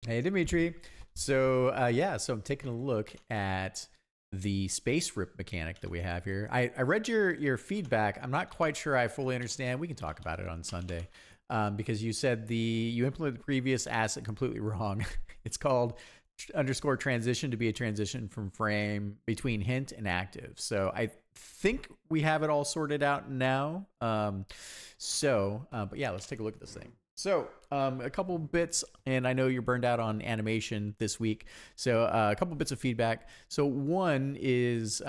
Hey, Dimitri. So I'm taking a look at the space rip mechanic that we have here. I read your feedback. I'm not quite sure I fully understand. We can talk about it on Sunday, because you said you implemented the previous asset completely wrong. It's called underscore transition to be a transition from frame between hint and active. So I think we have it all sorted out now. But yeah, let's take a look at this thing. So a couple bits, and I know you're burned out on animation this week. So a couple bits of feedback. So one is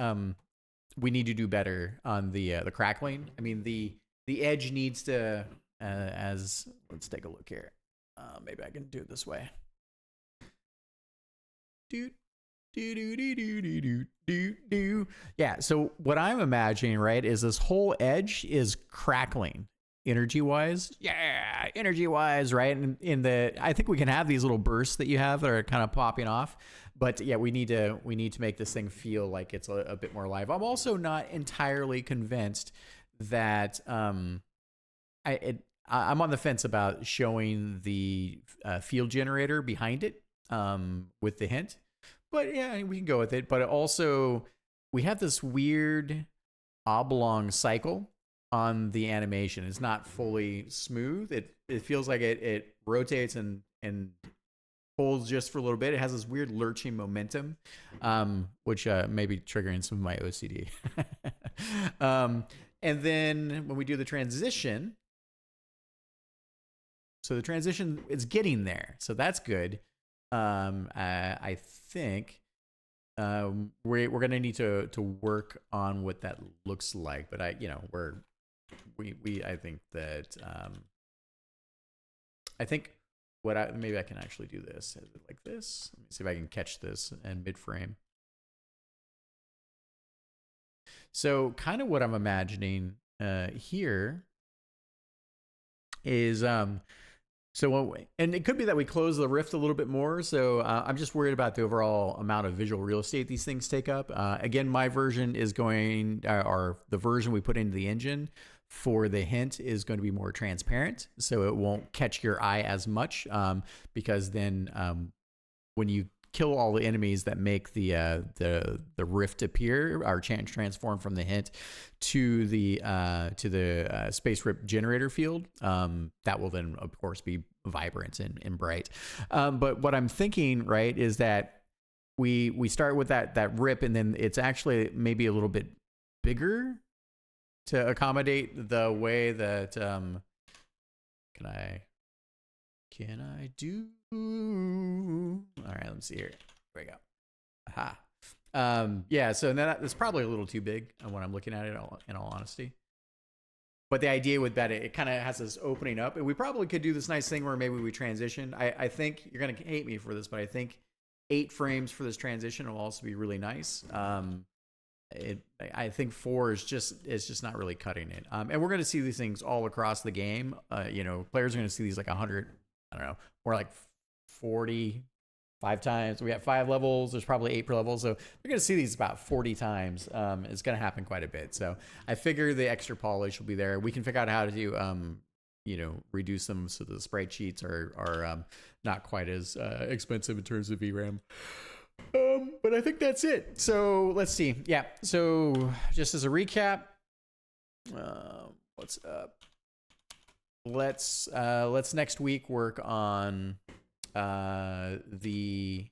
we need to do better on the crackling. I mean, the edge needs to let's take a look here. Maybe I can do it this way. Do do do do do do do do. Yeah. So what I'm imagining, right, is this whole edge is crackling energy wise. Yeah, energy wise, right? And I think we can have these little bursts that you have that are kind of popping off. But yeah, we need to make this thing feel like it's a bit more alive. I'm also not entirely convinced that I'm on the fence about showing the field generator behind it with the hint. But yeah, we can go with it. But also, we have this weird oblong cycle on the animation. It's not fully smooth. It feels like it rotates and pulls just for a little bit. It has this weird lurching momentum, which may be triggering some of my OCD. And then when we do the transition, so the transition is getting there. So that's good. I think we're going to need to work on what that looks like. But I think that maybe I can actually do this like this. Let me see if I can catch this in mid frame. So kind of what I'm imagining here is and it could be that we close the rift a little bit more. So I'm just worried about the overall amount of visual real estate these things take up. Again, my version is or the version we put into the engine for the hint is going to be more transparent. So it won't catch your eye as much because then when you kill all the enemies that make the rift appear or transform from the hint to the space rip generator field, that will then of course be vibrant and bright. But what I'm thinking, right, is that we start with that rip, and then it's actually maybe a little bit bigger to accommodate the way that can I do? All right, let me see here. There we go. Aha. Yeah, so that's probably a little too big when I'm looking at it, in all honesty. But the idea with that, it kind of has this opening up. And we probably could do this nice thing where maybe we transition. I think you're going to hate me for this, but I think 8 frames for this transition will also be really nice. I think 4 is just not really cutting it. And we're going to see these things all across the game. Players are going to see these like 100, I don't know, or like 45 times. We have 5 levels. There's probably 8 per level. So we're going to see these about 40 times. It's going to happen quite a bit. So I figure the extra polish will be there. We can figure out how to, reduce them so the sprite sheets are not quite as expensive in terms of VRAM. But I think that's it. So let's see. Yeah. So just as a recap, what's up? Let's next week work on the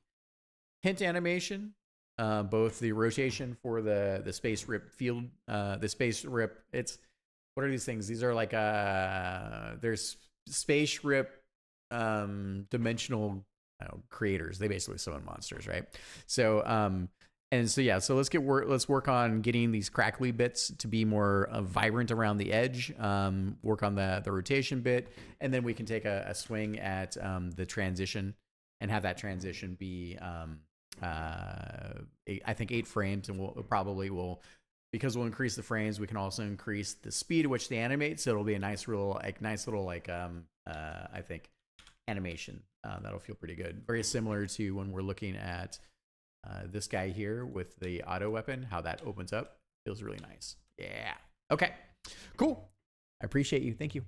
hint animation, both the rotation for the space rip field, the space rip. What are these things? These are like there's space rip dimensional creators. They basically summon monsters, right? So so let's work on getting these crackly bits to be more vibrant around the edge. Work on the rotation bit, and then we can take a swing at the transition and have that transition be I think 8 frames, and we'll because we'll increase the frames, we can also increase the speed at which they animate. So it'll be a nice little I think animation that'll feel pretty good. Very similar to when we're looking at this guy here with the auto weapon, how that opens up. Feels really nice. Yeah. Okay, cool. I appreciate you. Thank you.